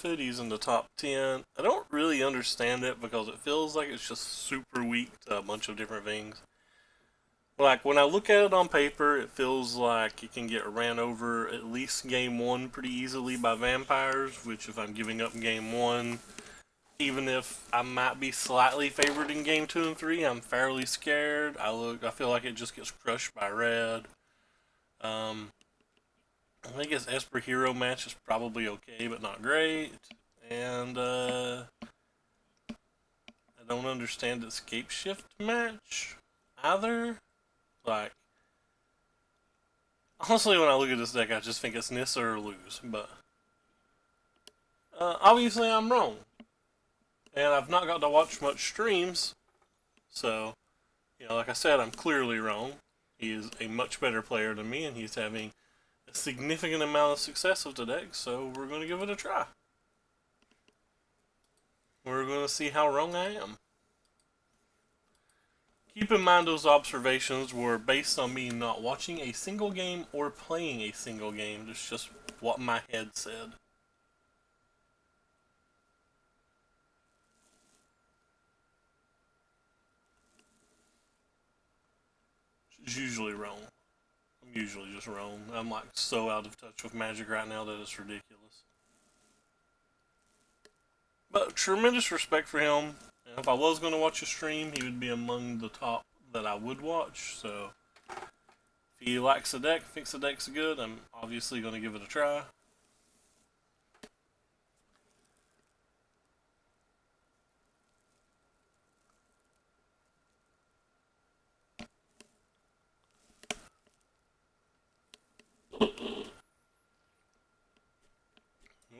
benefit. He's in the top 10. I don't really understand it because it feels like it's just super weak to a bunch of different things. Like, when I look at it on paper, it feels like it can get ran over at least game one pretty easily by vampires, which if I'm giving up game one, even if I might be slightly favored in game two and three, I'm fairly scared. I feel like it just gets crushed by red. Um, I think his Esper Hero match is probably okay, but not great. And I don't understand the Escape Shift match either. Like, honestly, when I look at this deck, I just think it's Nissa or lose. But obviously, I'm wrong. And I've not got to watch much streams, so, like I said, I'm clearly wrong. He is a much better player than me, and he's having a significant amount of success with the deck, so we're going to give it a try. We're going to see how wrong I am. Keep in mind those observations were based on me not watching a single game or playing a single game. It's just what my head said. It's usually wrong. I'm usually just wrong. I'm like so out of touch with Magic right now that it's ridiculous. But tremendous respect for him. And if I was going to watch a stream, he would be among the top that I would watch. So if he likes the deck, thinks the deck's good, I'm obviously going to give it a try.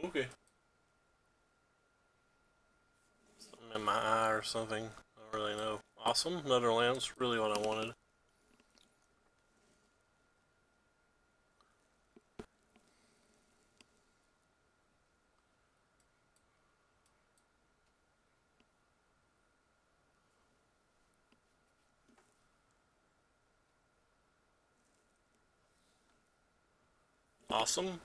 Okay. Something in my eye or something. I don't really know. Awesome. Netherlands. Really what I wanted. Awesome.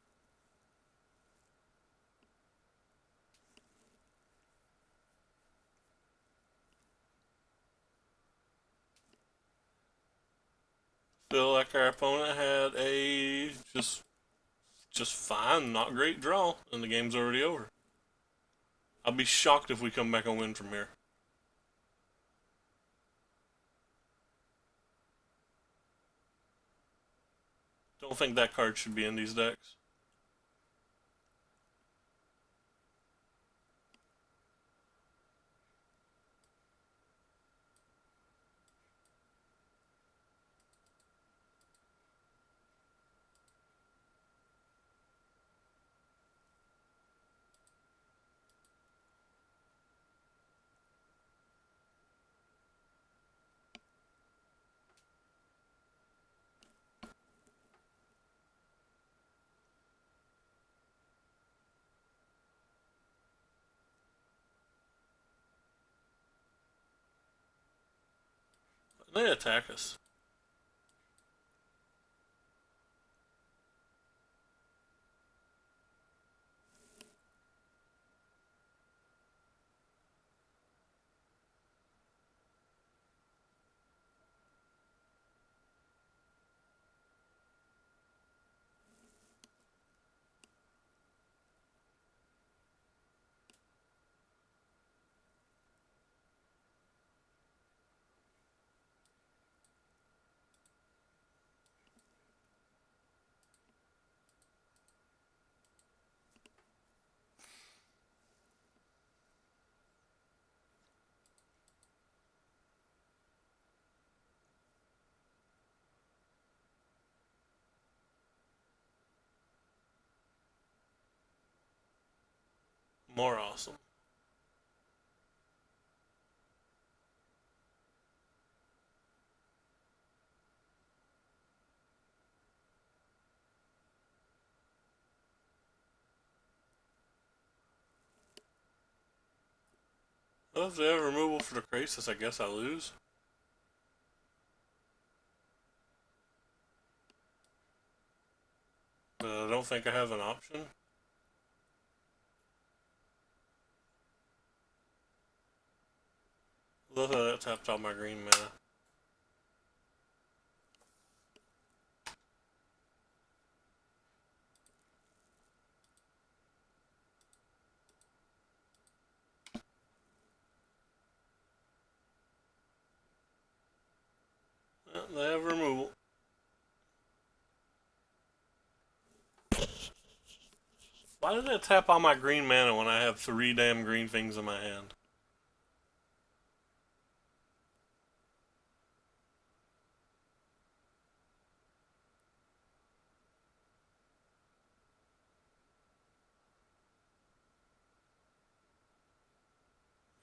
Feel like our opponent had a just fine, not great draw, and the game's already over. I'll be shocked if we come back and win from here. Don't think that card should be in these decks. They attack us. More awesome. Well, if they have removal for the Krasis, I guess I lose. But I don't think I have an option. Love how that tapped all my green mana. They have removal. Why did that tap all my green mana when I have 3 damn green things in my hand?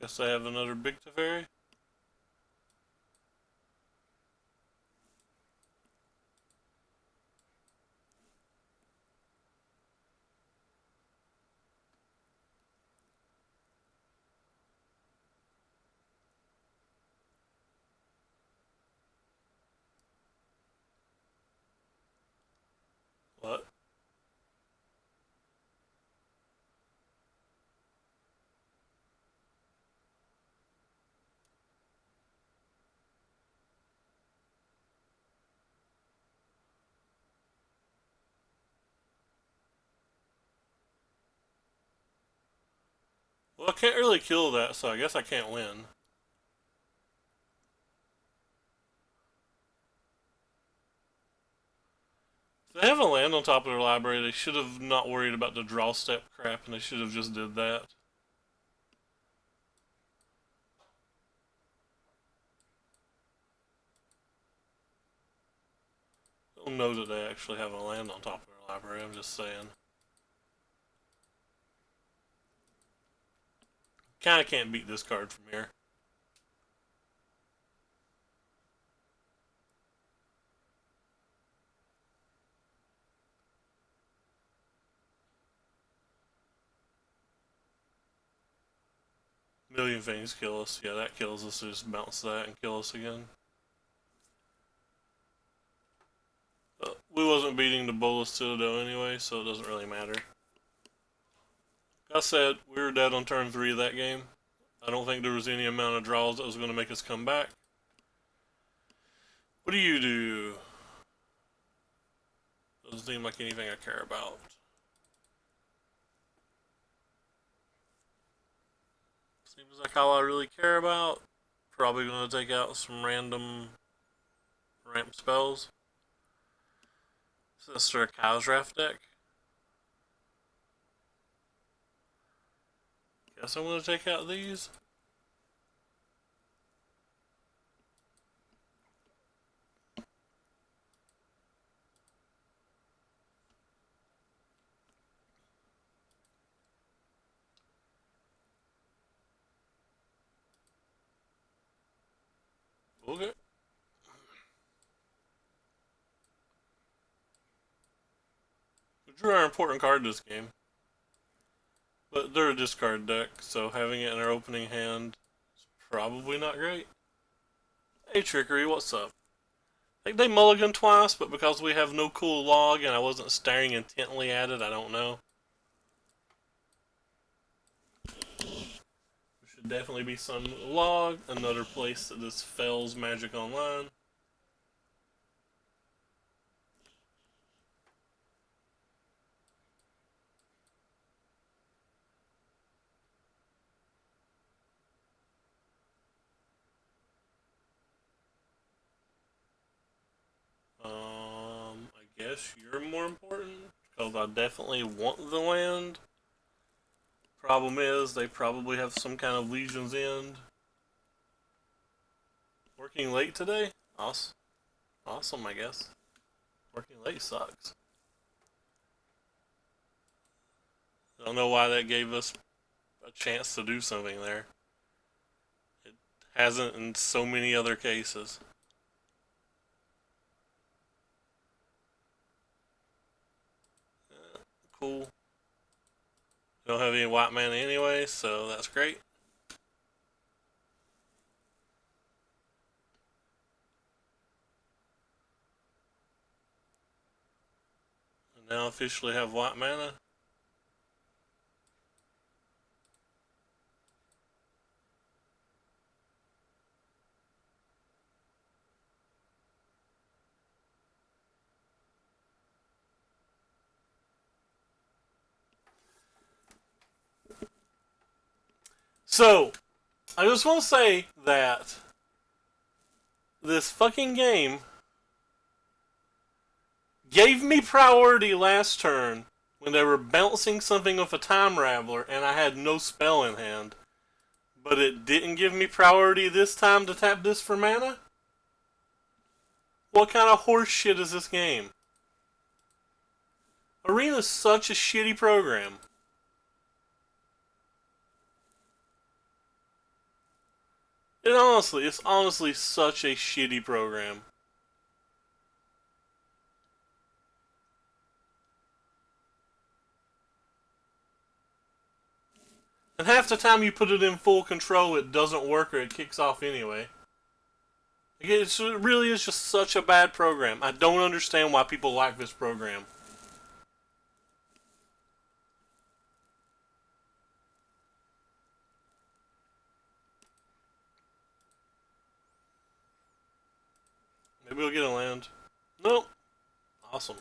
Guess I have another big Teferi. What? Well, I can't really kill that, so I guess I can't win. If they have a land on top of their library, they should have not worried about the draw step crap, and they should have just did that. Don't know that they actually have a land on top of their library, I'm just saying. Kinda can't beat this card from here. Million things kill us. Yeah, that kills us. So just bounce that and kill us again. We wasn't beating the Bolas Citadel anyway, so it doesn't really matter. Like I said, we were dead on turn 3 of that game. I don't think there was any amount of draws that was going to make us come back. What do you do? Doesn't seem like anything I care about. Seems like all I really care about. Probably going to take out some random ramp spells. Sister Cow's Draft deck. Guess I'm going to take out these. Okay. We drew our important card this game. But they're a discard deck, so having it in our opening hand is probably not great. Hey Trickery, what's up? I think they mulligan twice, but because we have no cool log and I wasn't staring intently at it, I don't know. There should definitely be some log, another place that this fails Magic Online. I guess you're more important, because I definitely want the land. Problem is, they probably have some kind of Legion's End. Working late today? Awesome. Awesome, I guess. Working late sucks. I don't know why that gave us a chance to do something there. It hasn't in so many other cases. Cool. Don't have any white mana anyway, so that's great. And now officially have white mana. So, I just want to say that this fucking game gave me priority last turn when they were bouncing something with a time raveler and I had no spell in hand. But it didn't give me priority this time to tap this for mana? What kind of horse shit is this game? Arena's such a shitty program. It's honestly such a shitty program. And half the time you put it in full control, it doesn't work or it kicks off anyway. It really is just such a bad program. I don't understand why people like this program. Maybe we'll get a land. Nope. Awesome.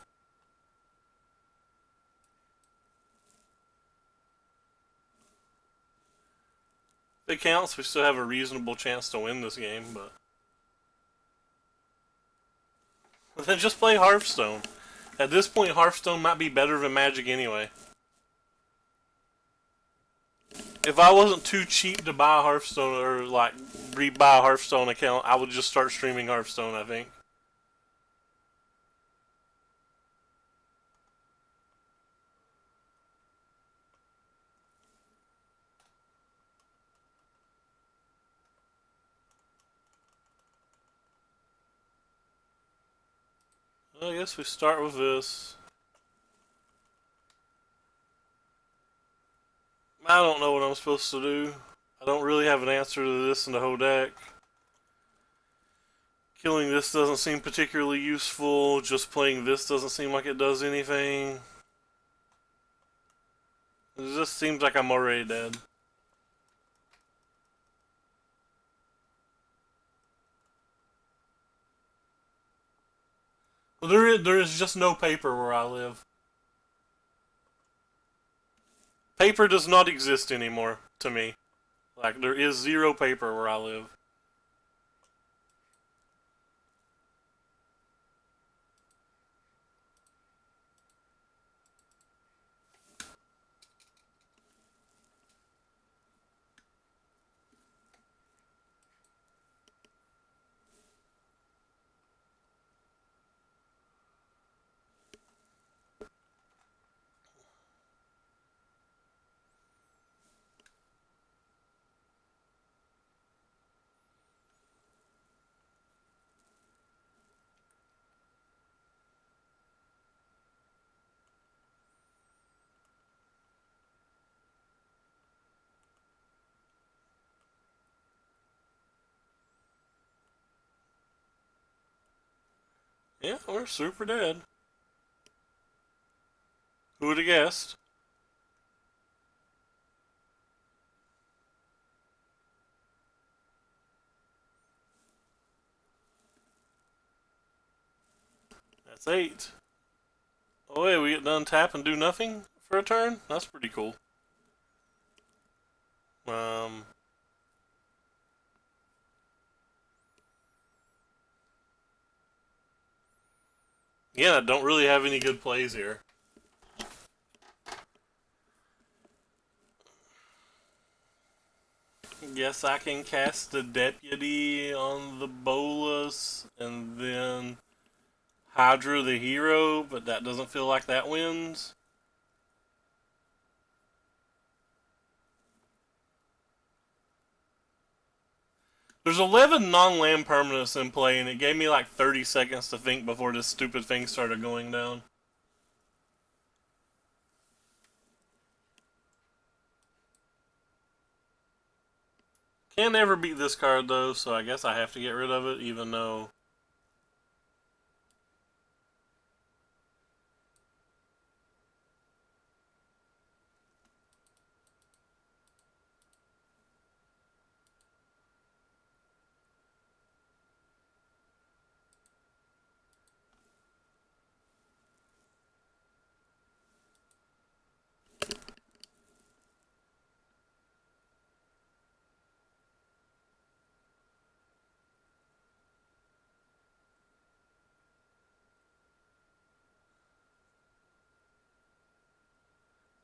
If it counts, we still have a reasonable chance to win this game, but... then just play Hearthstone. At this point, Hearthstone might be better than Magic anyway. If I wasn't too cheap to buy a Hearthstone or like rebuy a Hearthstone account, I would just start streaming Hearthstone, I think. I guess we start with this. I don't know what I'm supposed to do. I don't really have an answer to this in the whole deck. Killing this doesn't seem particularly useful. Just playing this doesn't seem like it does anything. It just seems like I'm already dead. Well, there is just no paper where I live. Paper does not exist anymore, to me. Like, there is zero paper where I live. Yeah, we're super dead. Who would have guessed? That's 8. Oh wait, we get done tap and do nothing for a turn? That's pretty cool. Um... Yeah, I don't really have any good plays here. Guess I can cast the Deputy on the Bolus and then Hydra the hero, but that doesn't feel like that wins. There's 11 non-land permanents in play, and it gave me like 30 seconds to think before this stupid thing started going down. Can't ever beat this card though, so I guess I have to get rid of it, even though...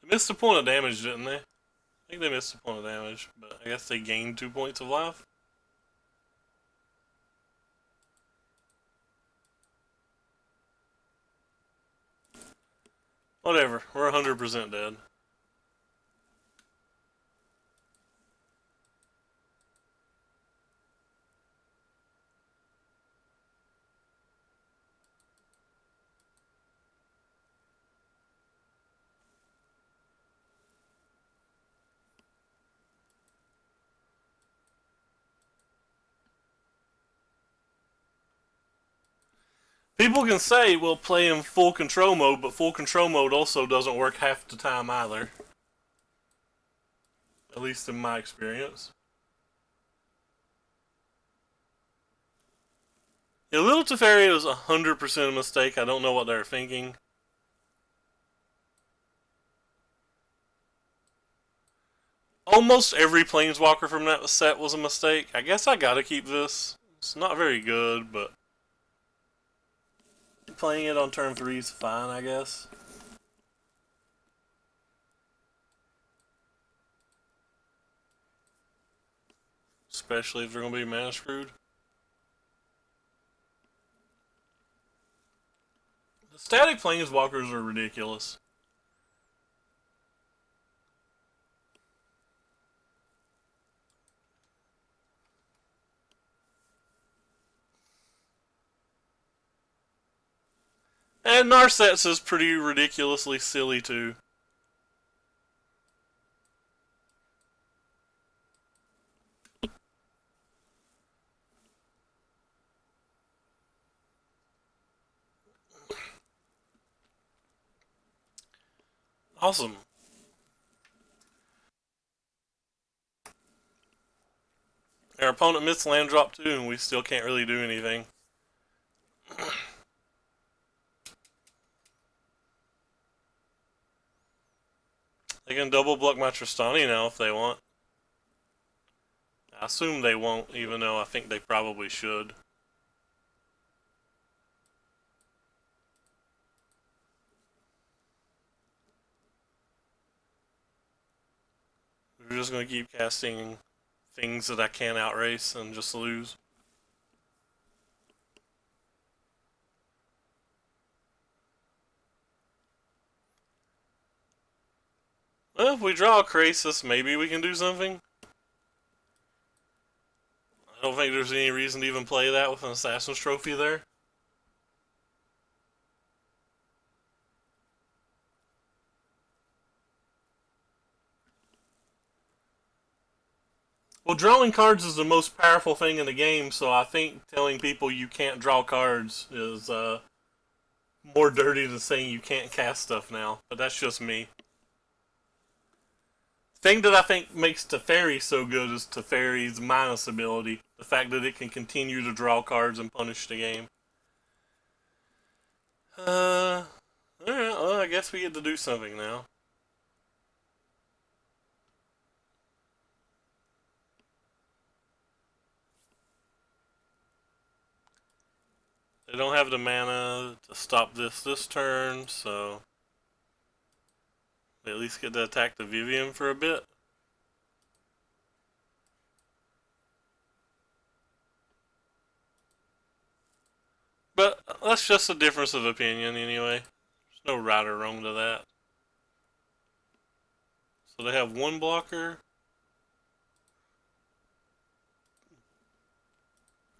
They missed a point of damage, didn't they? I think they missed a point of damage, but I guess they gained 2 points of life. Whatever, we're 100% dead. People can say we'll play in full control mode, but full control mode also doesn't work half the time either. At least in my experience. Yeah, Little Teferi was 100% a mistake. I don't know what they're thinking. Almost every Planeswalker from that set was a mistake. I guess I gotta keep this. It's not very good, but playing it on turn 3 is fine, I guess. Especially if they're gonna be mana screwed. The static Planeswalkers are ridiculous. And Narset's is pretty ridiculously silly too. Awesome. Our opponent missed land drop too, and we still can't really do anything. They can double block my Tristani now if they want. I assume they won't, even though I think they probably should. We're just going to keep casting things that I can't outrace and just lose. Well, if we draw a Krasis, maybe we can do something. I don't think there's any reason to even play that with an Assassin's Trophy there. Well, drawing cards is the most powerful thing in the game, so I think telling people you can't draw cards is more dirty than saying you can't cast stuff now. But that's just me. The thing that I think makes Teferi so good is Teferi's minus ability. The fact that it can continue to draw cards and punish the game. Alright, well, I guess we get to do something now. They don't have the mana to stop this turn, so they at least get to attack the Vivian for a bit. But that's just a difference of opinion anyway. There's no right or wrong to that. So they have one blocker.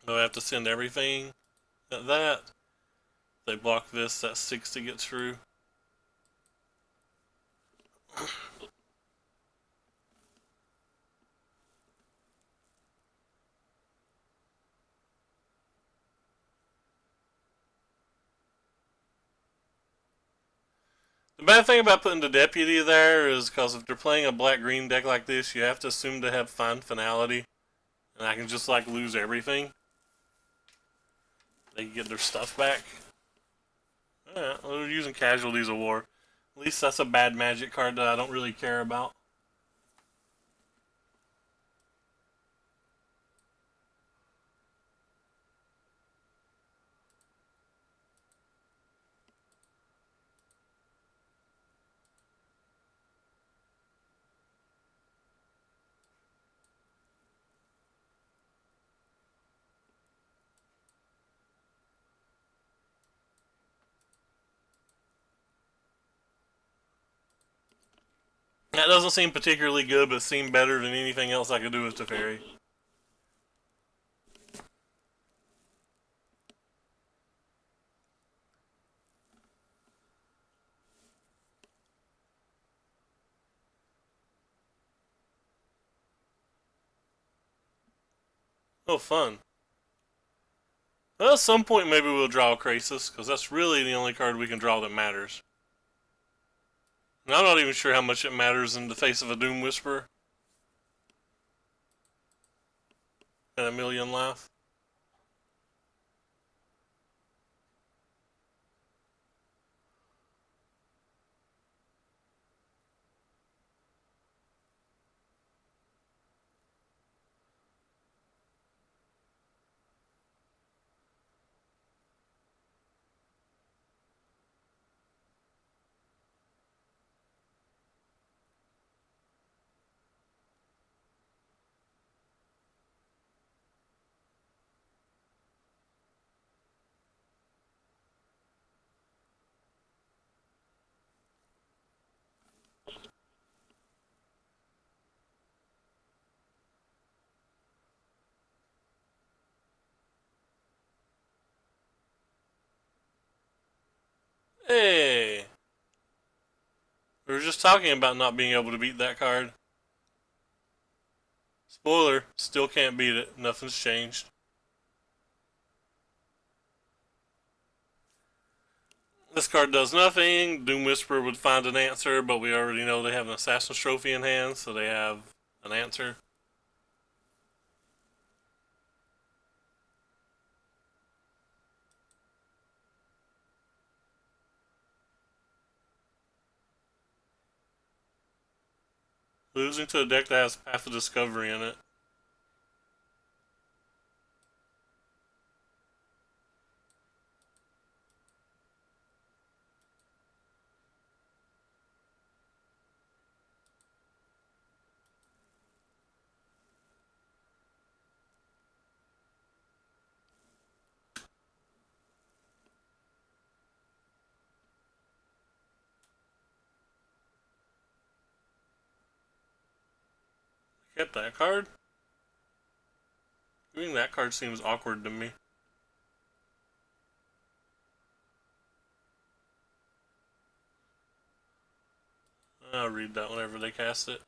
Do I have to send everything at that? If they block this, that's 6 to get through. The bad thing about putting the deputy there is because if they're playing a black-green deck like this, you have to assume to have fine finality. And I can just like lose everything. They can get their stuff back. Alright, well, they're using Casualties of War. At least that's a bad magic card that I don't really care about. That doesn't seem particularly good, but it seemed better than anything else I could do with Teferi. Oh, fun. Well, at some point, maybe we'll draw a Krasis, because that's really the only card we can draw that matters. And I'm not even sure how much it matters in the face of a Doom Whisperer and a million life. Hey! We were just talking about not being able to beat that card. Spoiler, still can't beat it. Nothing's changed. This card does nothing. Doom Whisperer would find an answer, but we already know they have an Assassin's Trophy in hand, so they have an answer. Losing to a deck that has Path of Discovery in it. Get that card? Doing that card seems awkward to me. I'll read that whenever they cast it.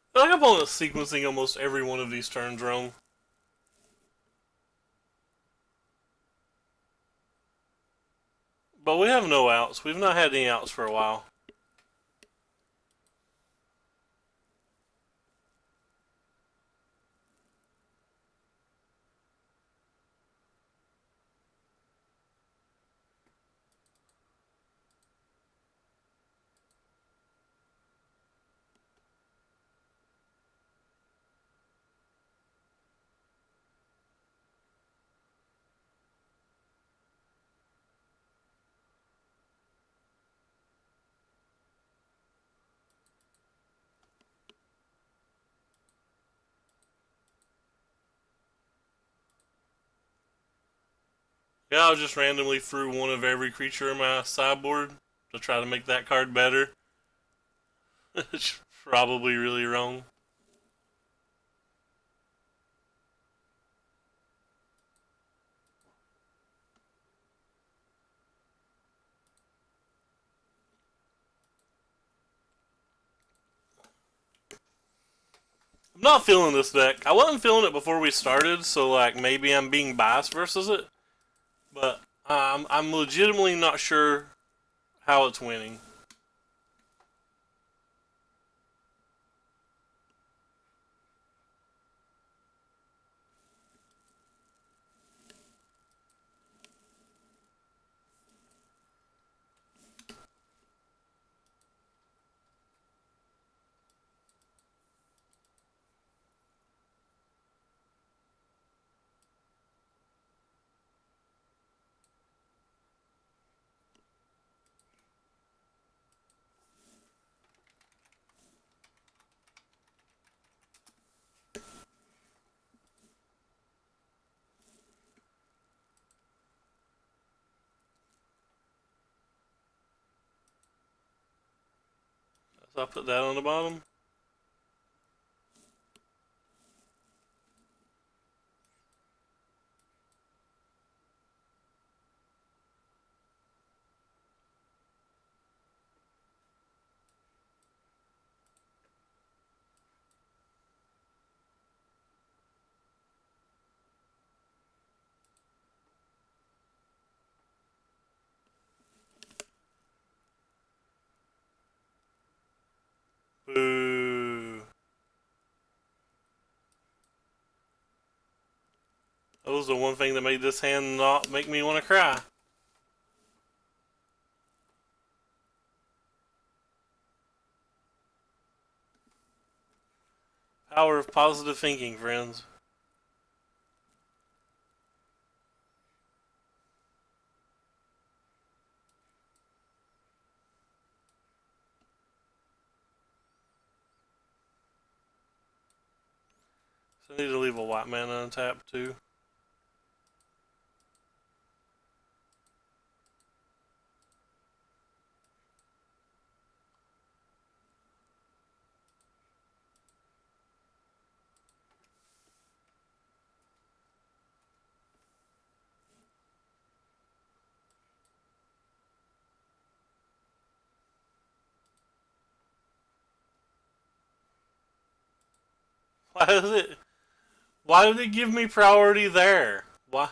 I feel like I'm almost sequencing almost every one of these turns wrong. But we have no outs. We've not had any outs for a while. Yeah, I just randomly threw one of every creature in my sideboard to try to make that card better. It's probably really wrong. I'm not feeling this deck. I wasn't feeling it before we started, so like maybe I'm being biased versus it. But I'm legitimately not sure how it's winning. So I put that on the bottom. Boo. That was the one thing that made this hand not make me want to cry. Power of positive thinking, friends. So I need to leave a white mana untapped too. Why does it? Why did it give me priority there? Why?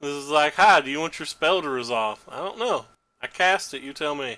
This is like, hi, do you want your spell to resolve? I don't know. I cast it, you tell me.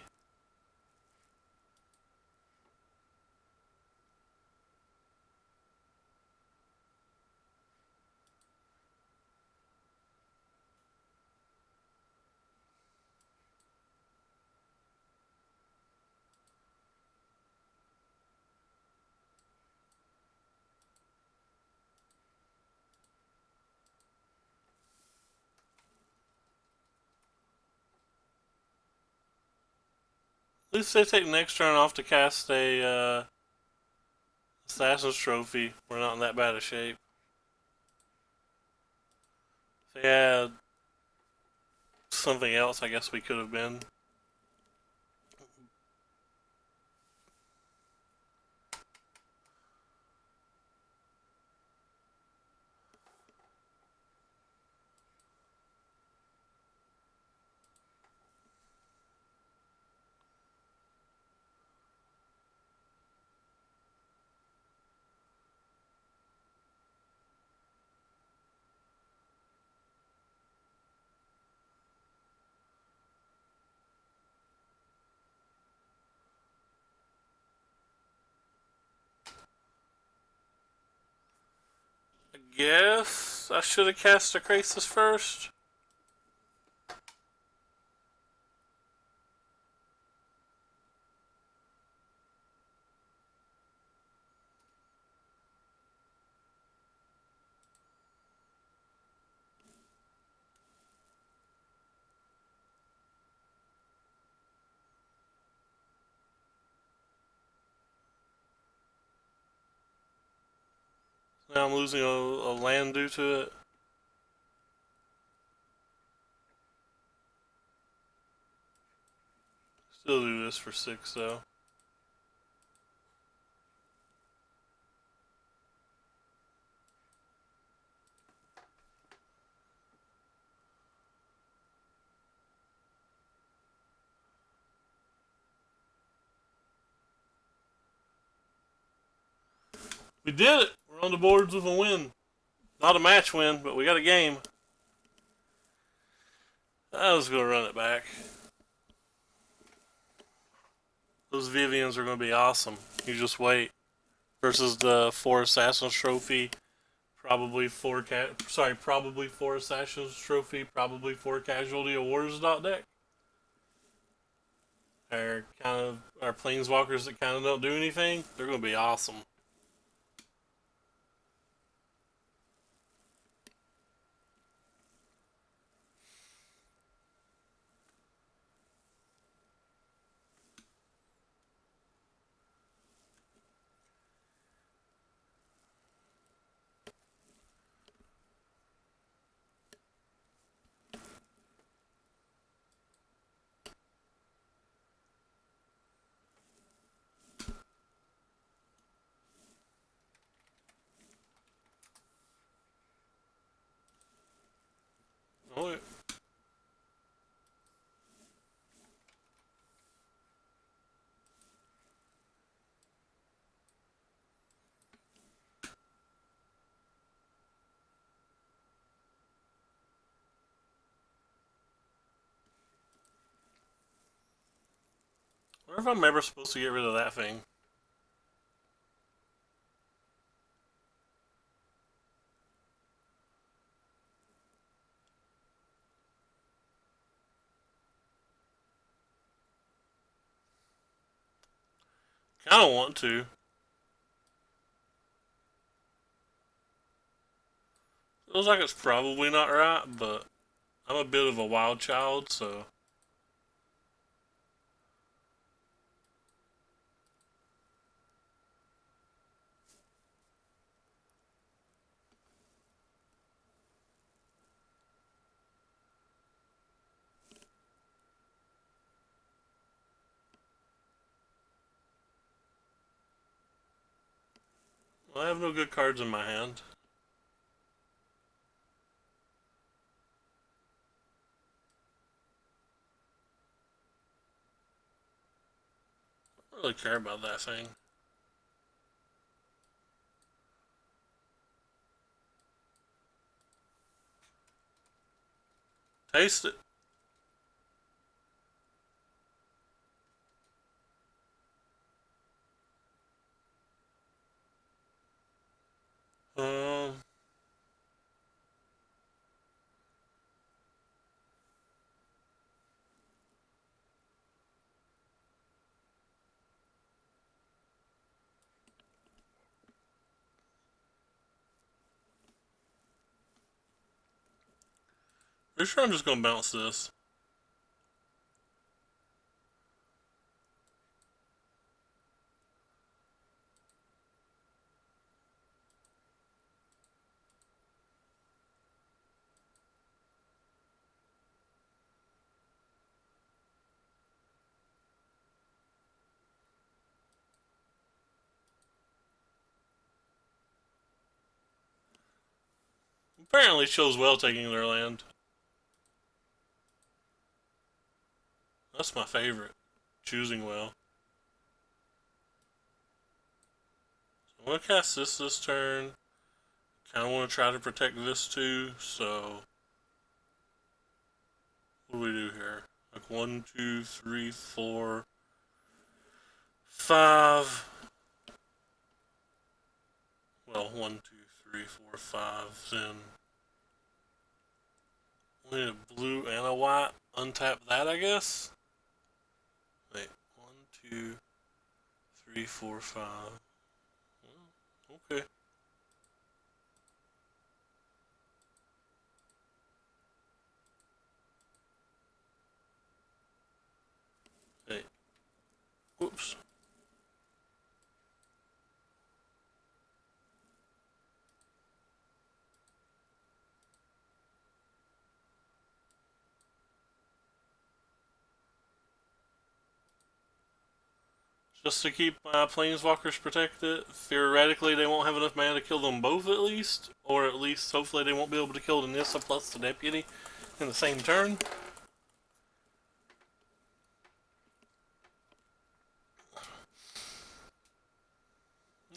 At least they take next turn off to cast a Assassin's Trophy. We're not in that bad a shape. If they had something else, I guess we could have been. I guess I should have cast a Crisis first. Now I'm losing a land due to it. Still do this for 6 though. We did it! We're on the boards with a win. Not a match win, but we got a game. I was going to run it back. Those Vivians are going to be awesome. You just wait. Versus the 4 Assassin's Trophy, probably 4 Assassin's Trophy, probably 4 Casualty of Wars deck. Our planeswalkers that kind of don't do anything. They're going to be awesome. Wonder if I'm ever supposed to get rid of that thing. Kinda want to. Feels like it's probably not right, but I'm a bit of a wild child, so. I have no good cards in my hand. I don't really care about that thing. Taste it. Um, Pretty sure I'm just gonna bounce this. Apparently shows well taking their land. That's my favorite. Choosing well. So I'm gonna cast this turn. Kinda wanna try to protect this too, so what do we do here? Like 1, 2, 3, 4, 5. Well, 1, 2, 3, 4, 5. Then we need a blue and a white. Untap that, I guess. Wait, 1, 2, 3, 4, 5. Okay. Hey, whoops. Just to keep my planeswalkers protected. Theoretically, they won't have enough mana to kill them both at least, or at least hopefully they won't be able to kill the Nissa plus the deputy in the same turn.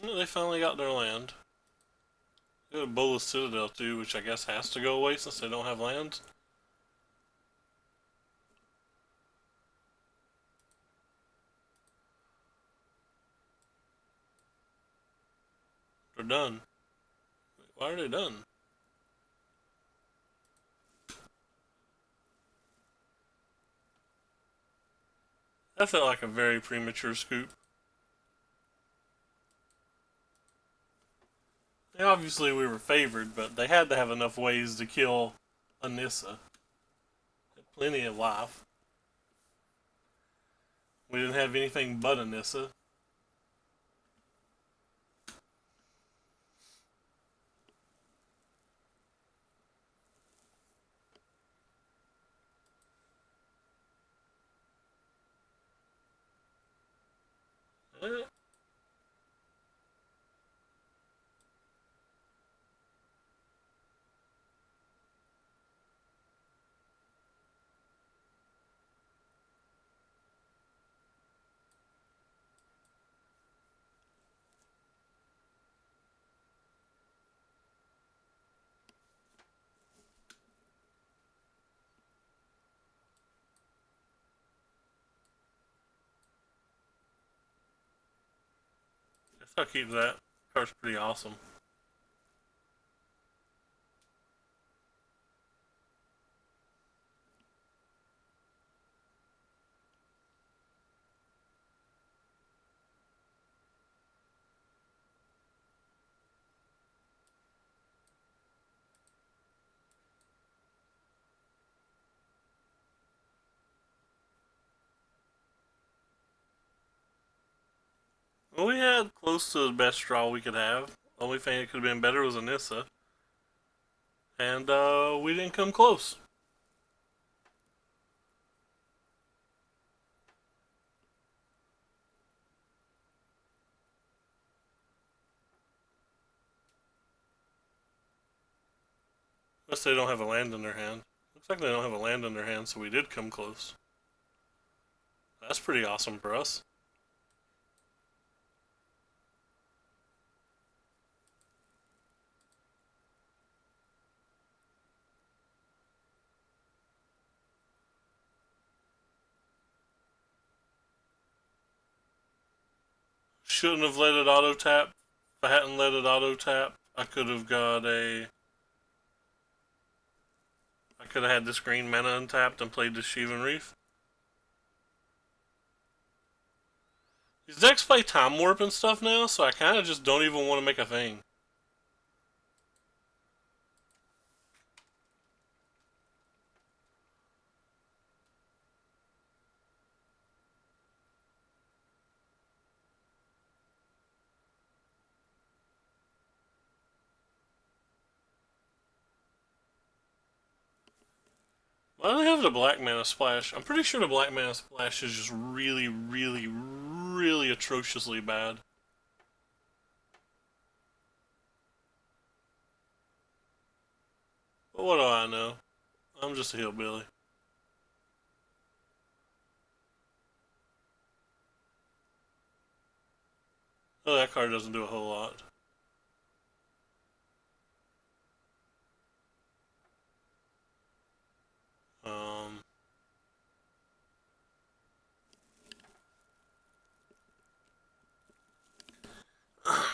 They finally got their land. They got a Bolas Citadel too, which I guess has to go away since they don't have lands. They're done. Why are they done? That felt like a very premature scoop. And obviously we were favored, but they had to have enough ways to kill Anissa. Had plenty of life. We didn't have anything but Anissa. Eh, I'll keep that. Card's pretty awesome. Well, we had close to the best draw we could have. Only thing that could have been better was Anissa. And we didn't come close. Unless they don't have a land in their hand. Looks like they don't have a land in their hand, so we did come close. That's pretty awesome for us. Shouldn't have let it auto tap. If I hadn't let it auto tap, I could have got a. I could have had this green mana untapped and played this Sheevan Reef. These decks play Time Warp and stuff now, so I kind of just don't even want to make a thing. Why do they have the black mana splash? I'm pretty sure the black mana splash is just really, really, really atrociously bad. But what do I know? I'm just a hillbilly. Oh, that card doesn't do a whole lot. Um,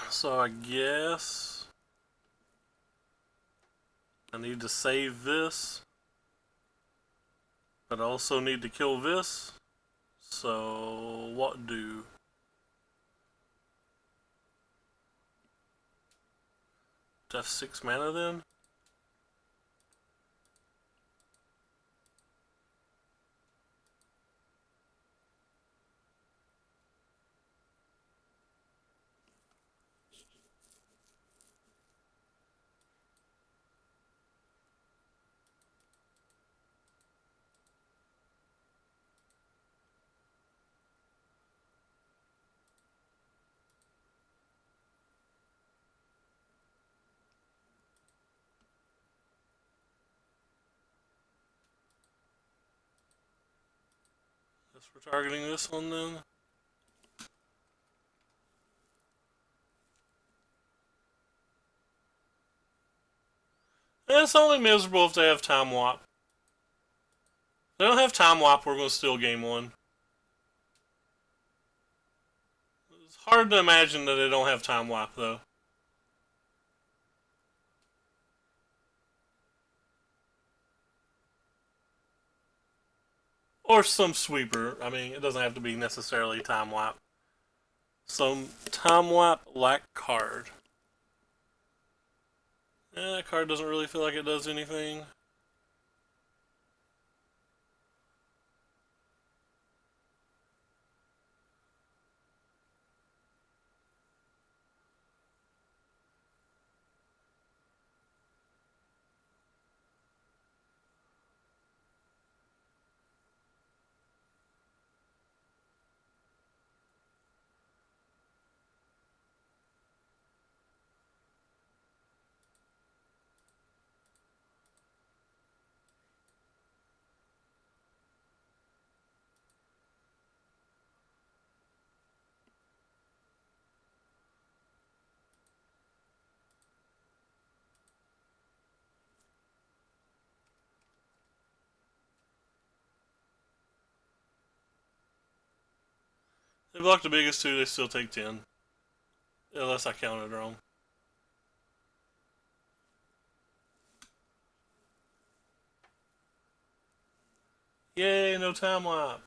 so I guess I need to save this, but I also need to kill this. So what do? Do I have 6 mana then? Guess we're targeting this one then. It's only miserable if they have Time Warp. If they don't have Time Warp, we're going to steal game one. It's hard to imagine that they don't have Time Warp though. Or some sweeper. I mean, it doesn't have to be necessarily Time Warp. Some Time Warp like card. That card doesn't really feel like it does anything. They block the biggest two, they still take 10. Unless I counted wrong. Yay, no time lapse.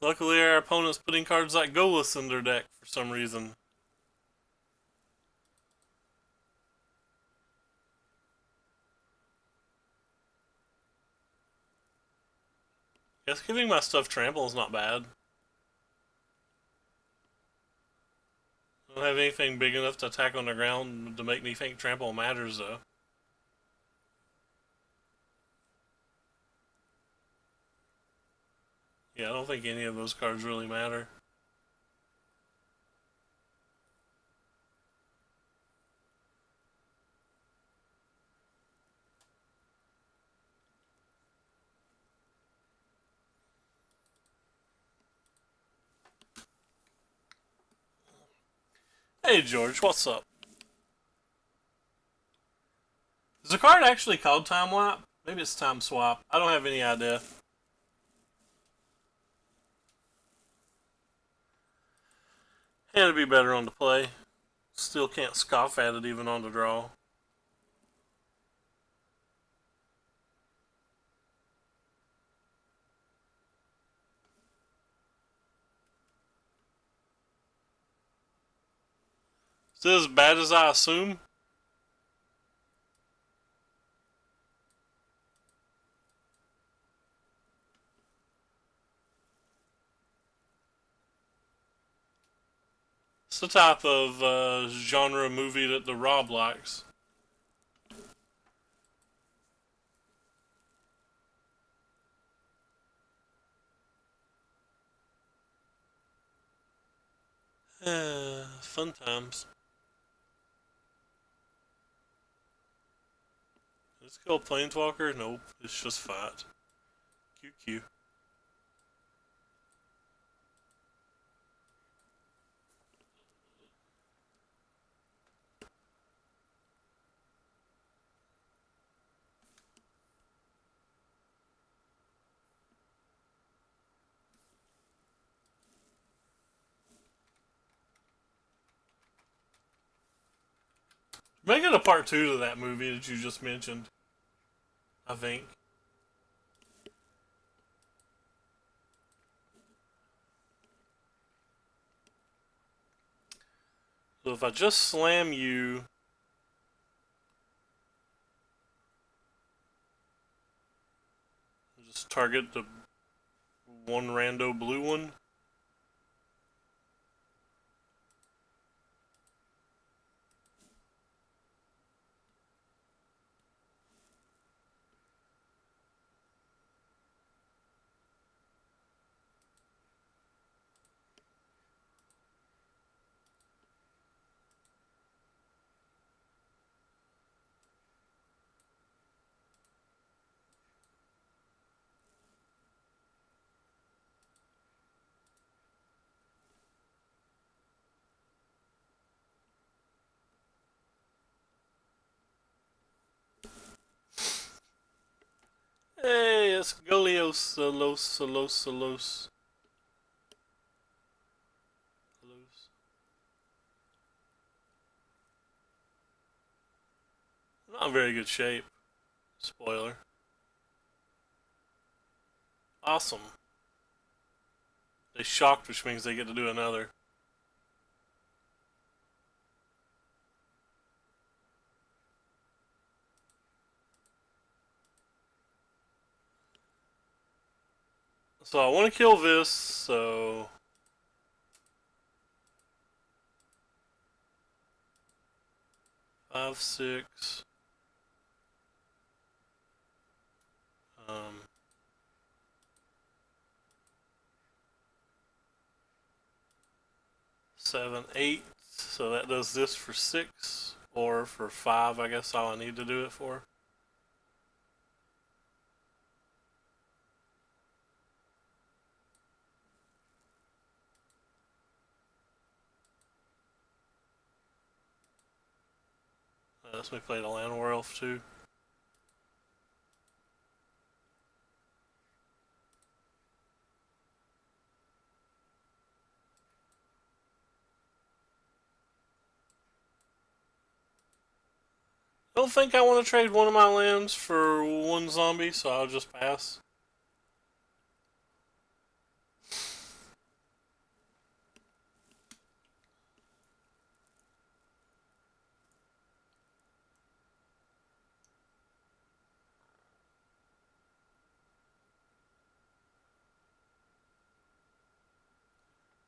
Luckily, our opponent's putting cards like Golas in their deck for some reason. Guess giving my stuff trample is not bad. I don't have anything big enough to attack on the ground to make me think trample matters, though. Yeah, I don't think any of those cards really matter. Hey George, what's up? Is the card actually called Time Wipe? Maybe it's Time Swap. I don't have any idea. Had to be better on the play. Still can't scoff at it even on the draw. Is it as bad as I assume? It's the type of genre movie that the Rob likes. Fun times. Let's go Planeswalker? Nope, it's just fight. QQ. Make it a part 2 to that movie that you just mentioned. I think. So if I just slam you, just target the one rando blue one. Hey, it's Golios, Salos. Not in very good shape. Spoiler. Awesome. They shocked, which means they get to do another. So I want to kill this, so... 5, 6... 7, 8. So that does this for 6, or for 5, I guess all I need to do it for. Lets me play the Land Werewolf too. I don't think I want to trade one of my lands for one zombie, so I'll just pass.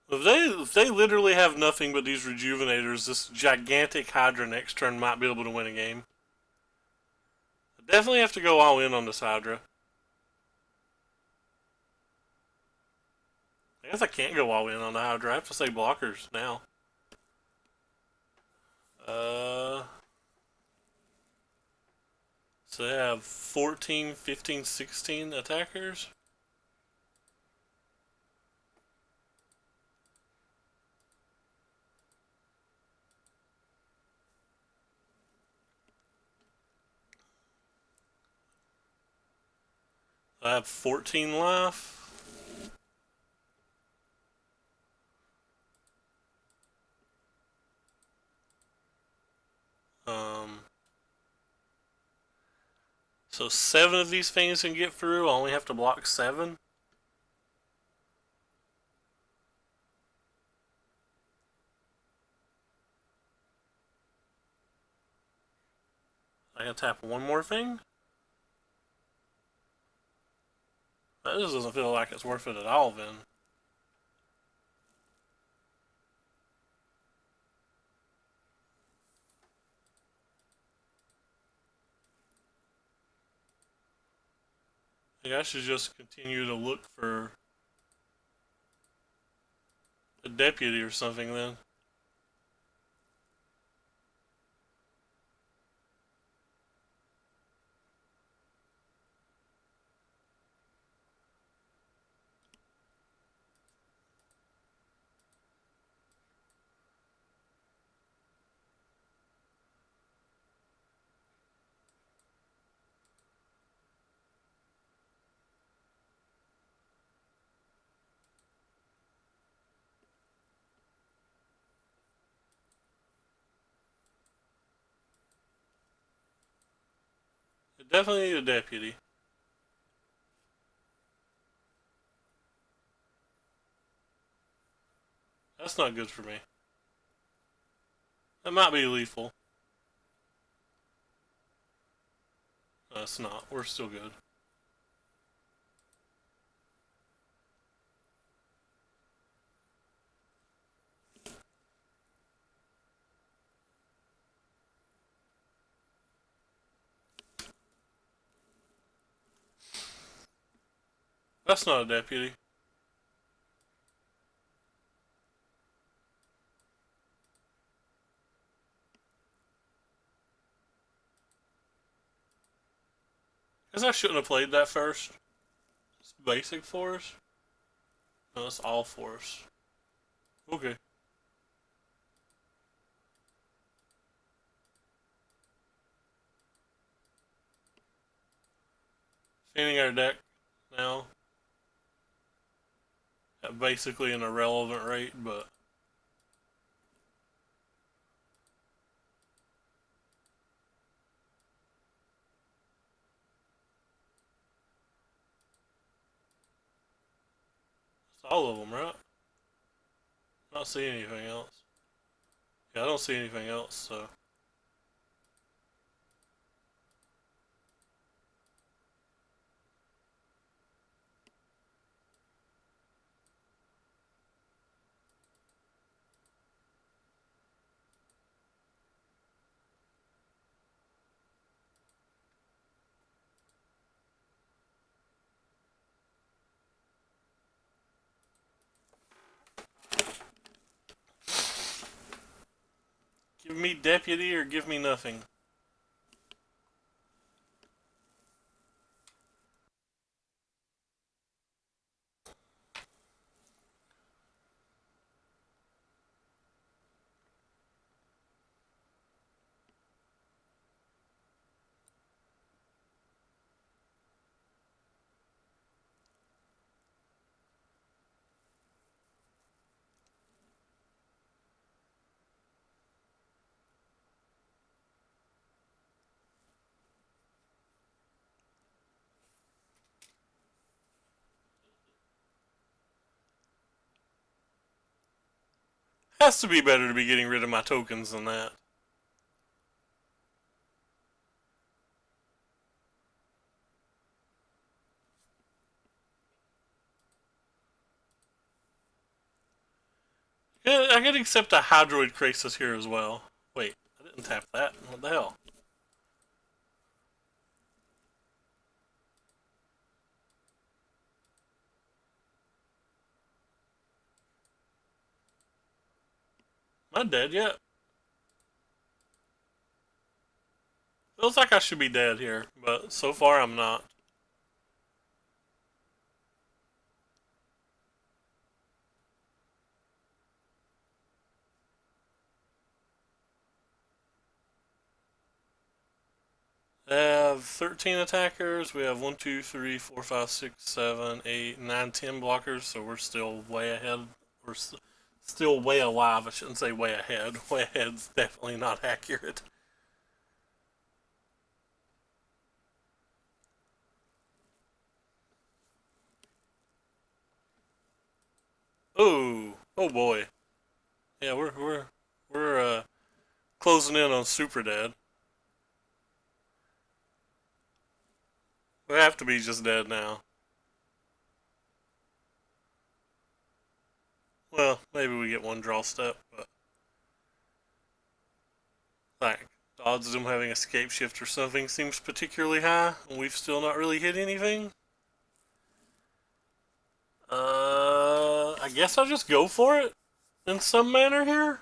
If they literally have nothing but these rejuvenators, this gigantic Hydra next turn might be able to win a game. I definitely have to go all in on this Hydra. I guess I can't go all in on the Hydra. I have to say blockers now. So they have 14, 15, 16 attackers. I have 14 life. Um, so 7 of these things can get through. I only have to block 7. I gotta tap one more thing. That just doesn't feel like it's worth it at all then. I think I should just continue to look for a deputy or something then. I definitely need a deputy. That's not good for me. That might be lethal. No, it's not. We're still good. That's not a deputy. Guess I shouldn't have played that first. It's basic force. No, it's all force. Okay. Standing our deck now at basically an irrelevant rate, but it's all of them, right? I don't see anything else. Yeah, I don't see anything else, so. Give me deputy or give me nothing. Has to be better to be getting rid of my tokens than that. Yeah, I could accept a Hydroid Krasis here as well. Wait, I didn't tap that. What the hell? Am I dead yet? Feels like I should be dead here, but so far I'm not. I have 13 attackers. We have 1, 2, 3, 4, 5, 6, 7, 8, 9, 10 blockers, so we're still way ahead. We're still way alive. I shouldn't say way ahead. Way ahead's definitely not accurate. Oh, oh boy. Yeah, we're closing in on super dead. We have to be just dead now. Well, maybe we get one draw step, but like the odds of them having escape shift or something seems particularly high, and we've still not really hit anything. I guess I'll just go for it in some manner here.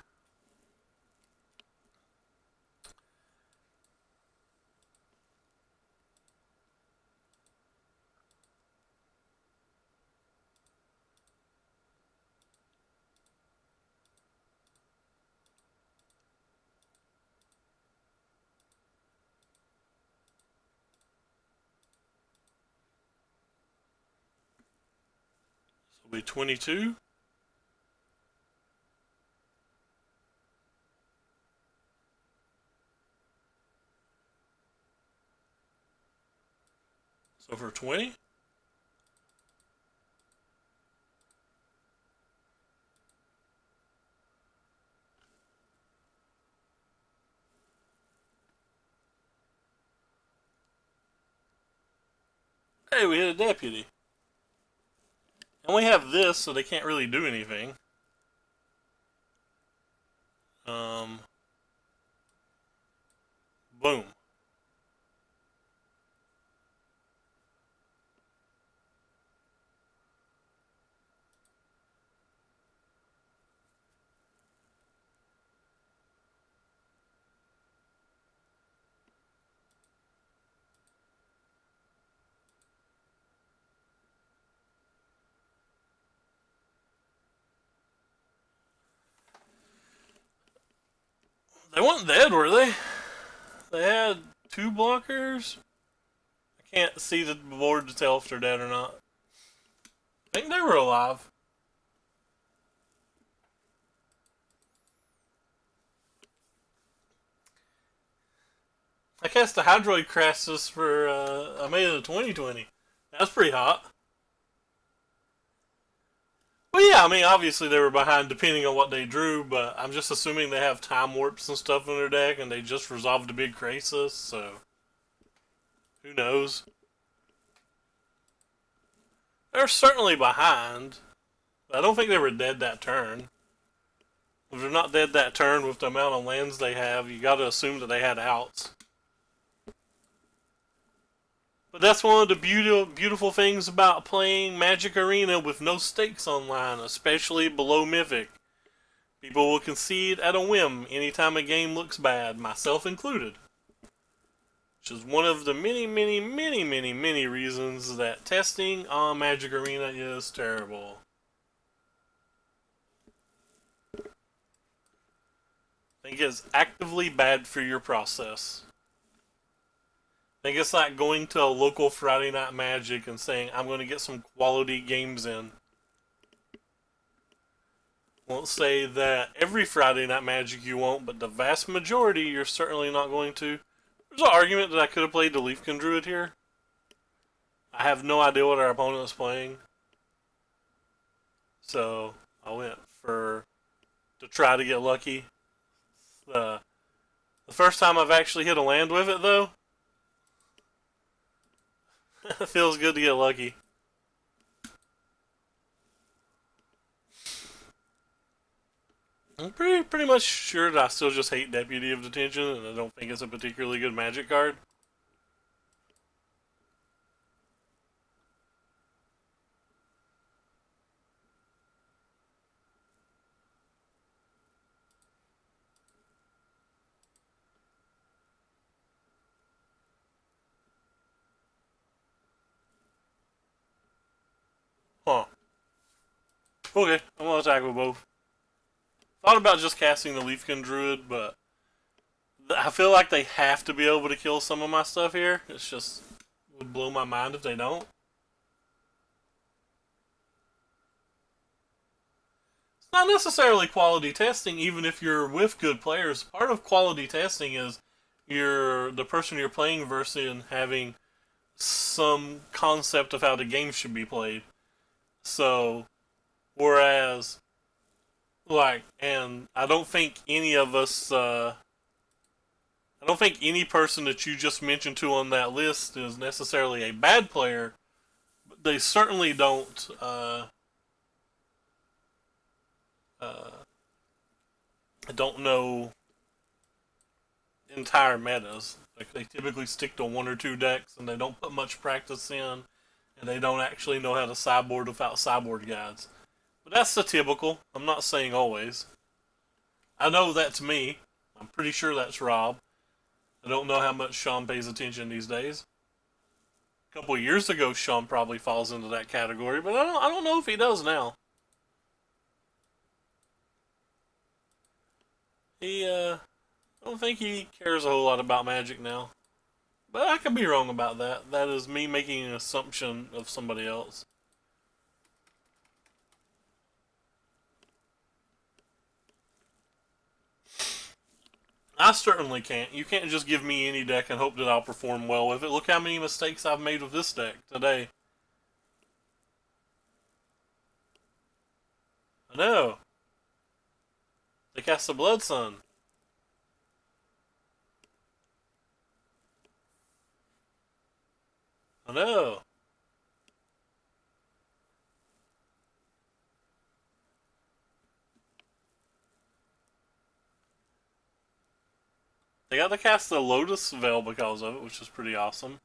This will be 22. So for 20. Hey, we hit a deputy. And we have this, so they can't really do anything. Um, boom. They weren't dead, were they? They had two blockers. I can't see the board to tell if they're dead or not. I think they were alive. I cast a Hydroid Crassus for, I made it a 2020. That's pretty hot. Well, yeah, I mean, obviously they were behind depending on what they drew, but I'm just assuming they have time warps and stuff in their deck, and they just resolved a big Krasis, so who knows? They're certainly behind. But I don't think they were dead that turn. If they're not dead that turn with the amount of lands they have, you gotta assume that they had outs. But that's one of the beautiful things about playing Magic Arena with no stakes online, especially below Mythic. People will concede at a whim anytime a game looks bad, myself included. Which is one of the many reasons that testing on Magic Arena is terrible. I think it's actively bad for your process. I think it's like going to a local Friday Night Magic and saying, I'm going to get some quality games in. Won't say that every Friday Night Magic you won't, but the vast majority you're certainly not going to. There's an argument that I could have played the Leafkin Druid here. I have no idea what our opponent was playing. So I went for to try to get lucky. The first time I've actually hit a land with it, though, it feels good to get lucky. I'm pretty much sure that I still just hate Deputy of Detention, and I don't think it's a particularly good Magic card. Huh. Okay, I'm gonna attack with both. Thought about just casting the Leafkin Druid, but I feel like they have to be able to kill some of my stuff here. It's just would blow my mind if they don't. It's not necessarily quality testing, even if you're with good players. Part of quality testing is the person you're playing versus and having some concept of how the game should be played. So, whereas, and I don't think any of us, I don't think any person that you just mentioned to on that list is necessarily a bad player, but they certainly don't know entire metas. Like they typically stick to one or two decks, and they don't put much practice in, and they don't actually know how to sideboard without sideboard guides. But that's the typical. I'm not saying always. I know that's me. I'm pretty sure that's Rob. I don't know how much Sean pays attention these days. A couple of years ago, Sean probably falls into that category, but I don't know if he does now. I don't think he cares a whole lot about Magic now. But I could be wrong about that. That is me making an assumption of somebody else. I certainly can't. You can't just give me any deck and hope that I'll perform well with it. Look how many mistakes I've made with this deck today. I know. They cast the Blood Sun. I know. They got to cast the Lotus Veil because of it, which is pretty awesome.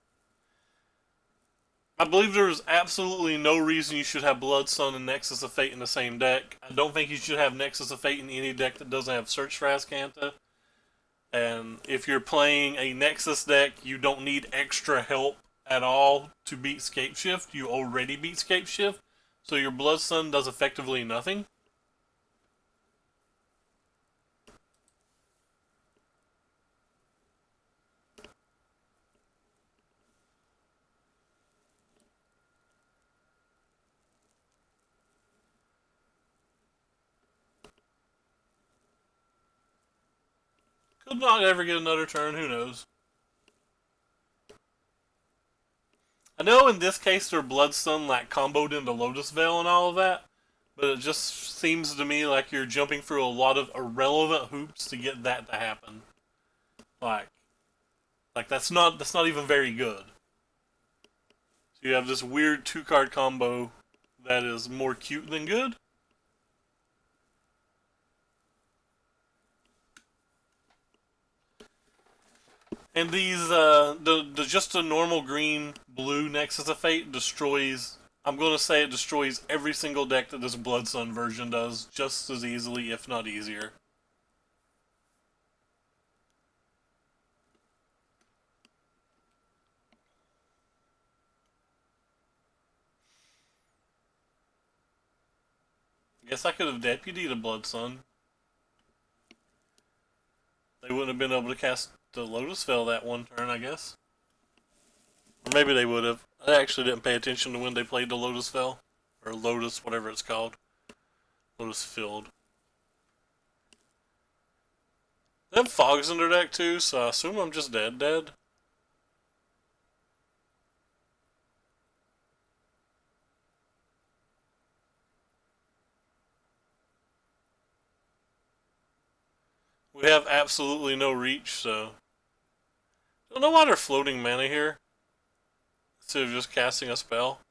I believe there's absolutely no reason you should have Blood Sun and Nexus of Fate in the same deck. I don't think you should have Nexus of Fate in any deck that doesn't have Search for Azcanta. And if you're playing a Nexus deck, you don't need extra help at all to beat Scapeshift. You already beat Scapeshift, so your Blood Sun does effectively nothing. Could not ever get another turn, who knows. I know in this case their Blood Sun like comboed into Lotus Veil and all of that, but it just seems to me like you're jumping through a lot of irrelevant hoops to get that to happen. Like, that's not even very good. So you have this weird 2-card combo that is more cute than good. And these, the just a normal green blue Nexus of Fate destroys. I'm gonna say it destroys every single deck that this Blood Sun version does, just as easily, if not easier. I guess I could have deputied a Blood Sun. They wouldn't have been able to cast the Lotus Veil that one turn, I guess. Or maybe they would have. I actually didn't pay attention to when they played the Lotus Veil. Or Lotus, whatever it's called. Lotus Field. They have Fogs in their deck too, so I assume I'm just dead. We have absolutely no reach, so don't know why they're floating mana here instead of just casting a spell.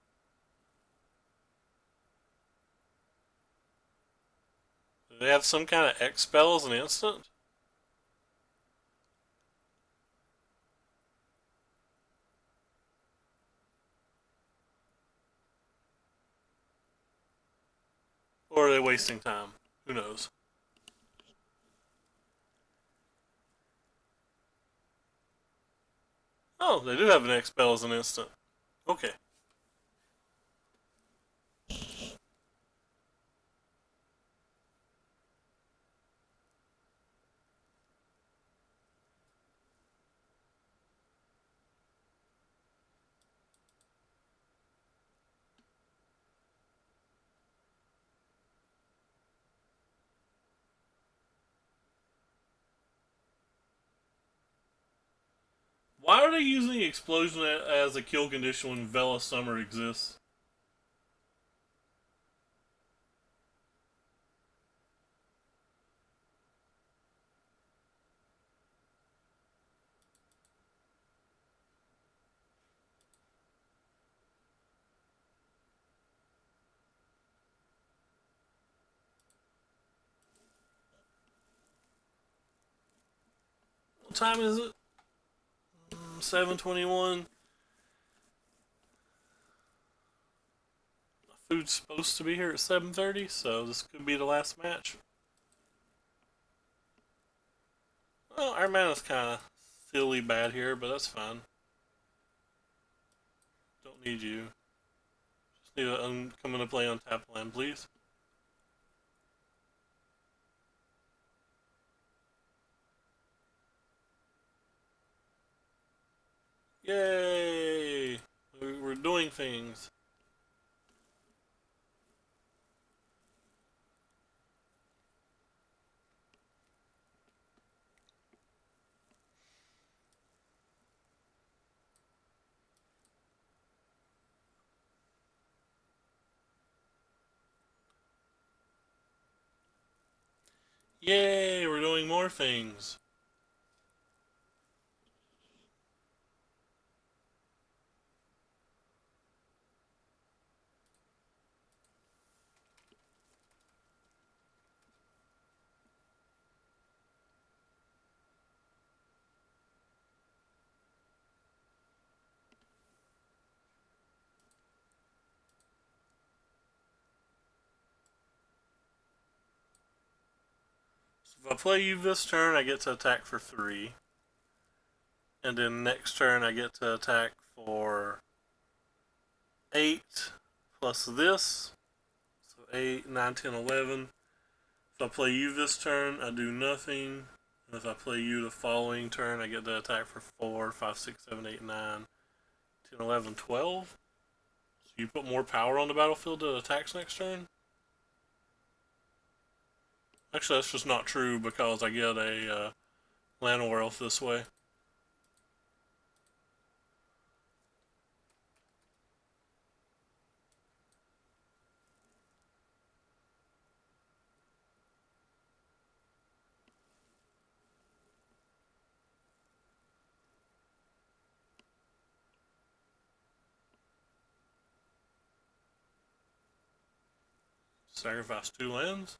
Do they have some kind of X spell as an instant? Or are they wasting time? Who knows? Oh, they do have an X spell as an instant. Okay. Why are they using explosion as a kill condition when Vela Summer exists? What time is it? 7:21. Food's supposed to be here at 7:30, so this could be the last match. Well, our mana's kind of silly bad here, but that's fine. Don't need you. Just need to come into play on tap land, please. Yay! We're doing things. Yay! We're doing more things. So if I play you this turn, I get to attack for 3. And then next turn, I get to attack for 8 plus this. So 8, 9, 10, 11. If I play you this turn, I do nothing. And if I play you the following turn, I get to attack for 4, 5, 6, 7, 8, 9, 10, 11, 12. So you put more power on the battlefield that attacks next turn? Actually, that's just not true because I get a Llanowar Elf this way. Sacrifice 2 lands.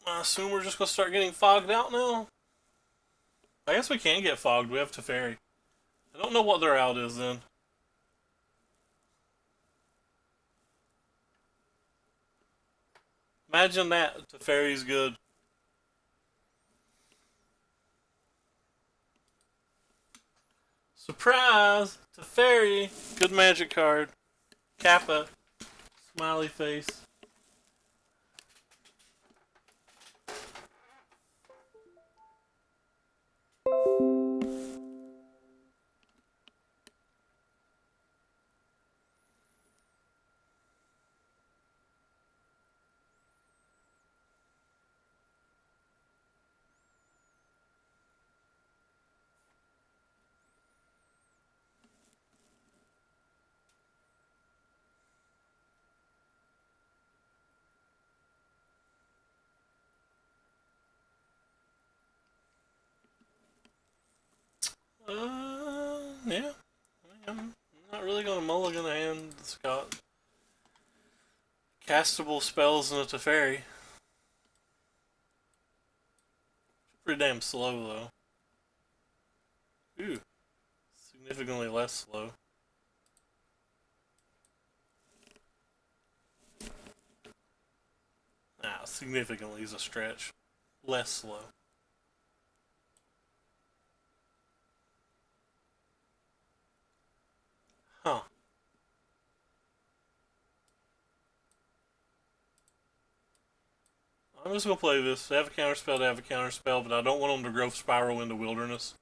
I assume we're just going to start getting fogged out now? I guess we can get fogged. We have Teferi. I don't know what their out is then. Imagine that. Teferi's good. Surprise! Teferi! Good magic card. Kappa. Smiley face. Yeah. I'm not really gonna mulligan a hand that's got castable spells and a Teferi. Pretty damn slow though. Ooh, significantly less slow. Nah, significantly is a stretch. Less slow. Huh. I'm just gonna play this. They have a counterspell, they have a counterspell, but I don't want them to growth spiral into wilderness.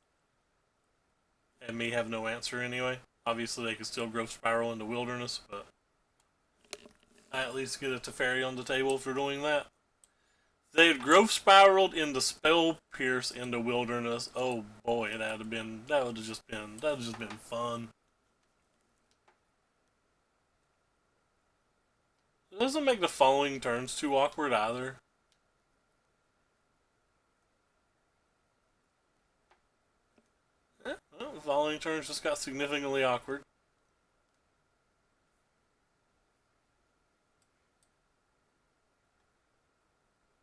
And me have no answer anyway. Obviously, they can still growth spiral into wilderness, but I at least get a Teferi on the table for doing that. If they had growth spiraled into spell pierce into wilderness. Oh boy, that would have just been fun. It doesn't make the following turns too awkward either. Well, the following turns just got significantly awkward.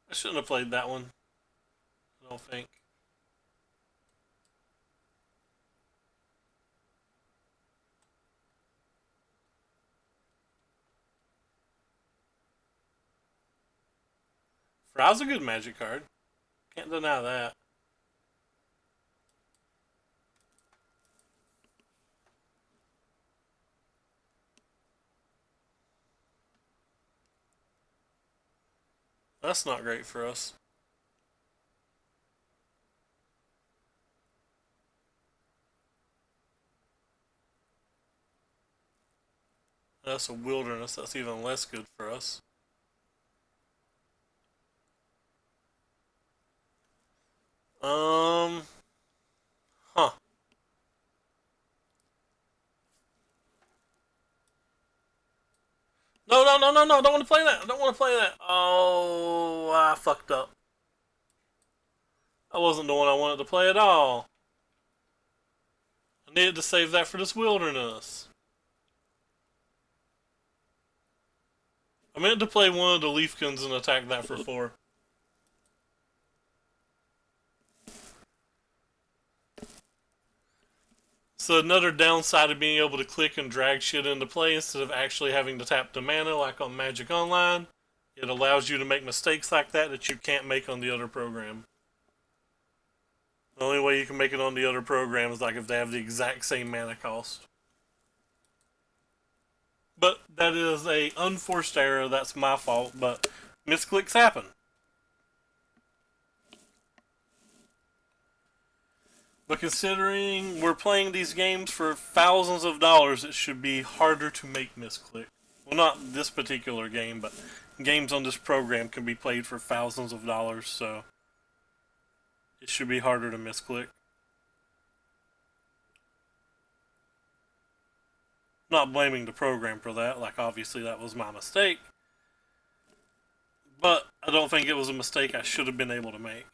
I shouldn't have played that one. I don't think. Frow's a good magic card. Can't deny that. That's not great for us. That's a wilderness. That's even less good for us. Um. Huh. No, no, no, no, no. I don't want to play that. I don't want to play that. Oh, I fucked up. That wasn't the one I wanted to play at all. I needed to save that for this wilderness. I meant to play one of the Leafkins and attack that for 4. So another downside of being able to click and drag shit into play instead of actually having to tap the mana like on Magic Online, it allows you to make mistakes like that you can't make on the other program. The only way you can make it on the other program is like if they have the exact same mana cost. But that is a unforced error. That's my fault. But misclicks happen. But considering we're playing these games for thousands of dollars, it should be harder to make misclick. Well, not this particular game, but games on this program can be played for thousands of dollars, so it should be harder to misclick. Not blaming the program for that, like obviously that was my mistake. But I don't think it was a mistake I should have been able to make.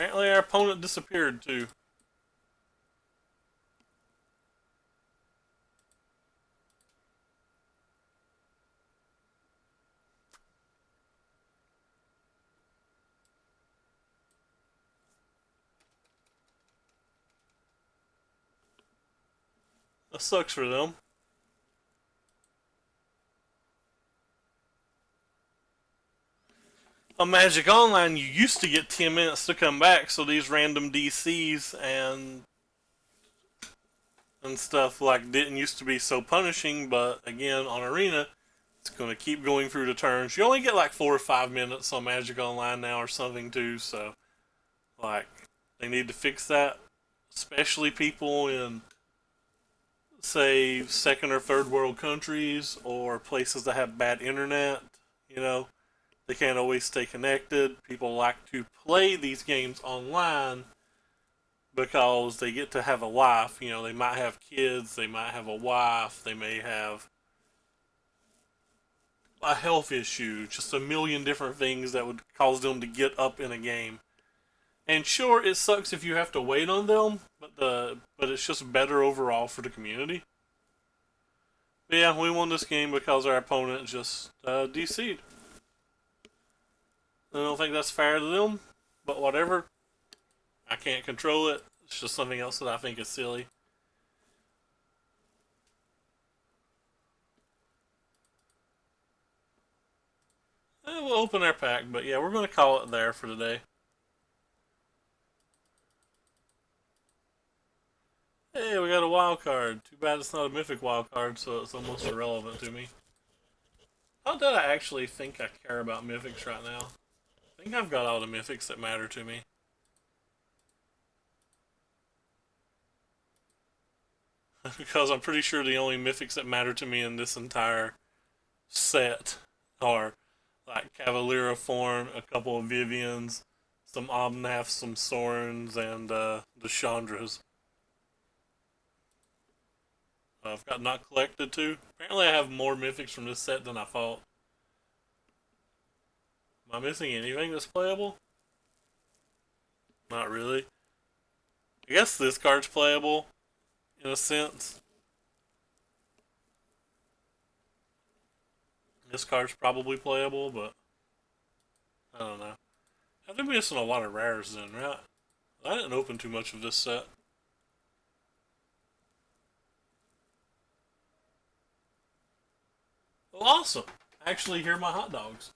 Apparently our opponent disappeared too. That sucks for them. On Magic Online, you used to get 10 minutes to come back, so these random DCs and stuff like didn't used to be so punishing, but again, on Arena, it's going to keep going through the turns. You only get like 4 or 5 minutes on Magic Online now or something too, so like they need to fix that, especially people in say second or third world countries or places that have bad internet. You know, they can't always stay connected. People like to play these games online because they get to have a life. You know, they might have kids, they might have a wife, they may have a health issue, just a million different things that would cause them to get up in a game. And sure, it sucks if you have to wait on them, but it's just better overall for the community. But yeah, we won this game because our opponent just DC'd. I don't think that's fair to them, but whatever. I can't control it. It's just something else that I think is silly. We'll open our pack, but yeah, we're going to call it there for today. Hey, we got a wild card. Too bad it's not a mythic wild card, so it's almost irrelevant to me. How did I actually think I care about mythics right now? I think I've got all the mythics that matter to me. Because I'm pretty sure the only mythics that matter to me in this entire set are like Cavalier of Form, a couple of Vivians, some Omnaths, some Sorens, and the Chandras. I've got not collected too. Apparently I have more mythics from this set than I thought. Am I missing anything that's playable? Not really. I guess this card's playable, in a sense. This card's probably playable, but I don't know. I've been missing a lot of rares then, right? I didn't open too much of this set. Well, awesome. Actually, here are my hot dogs.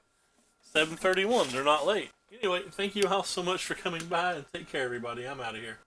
7:31. They're not late. Anyway, thank you all so much for coming by, and take care, everybody. I'm out of here.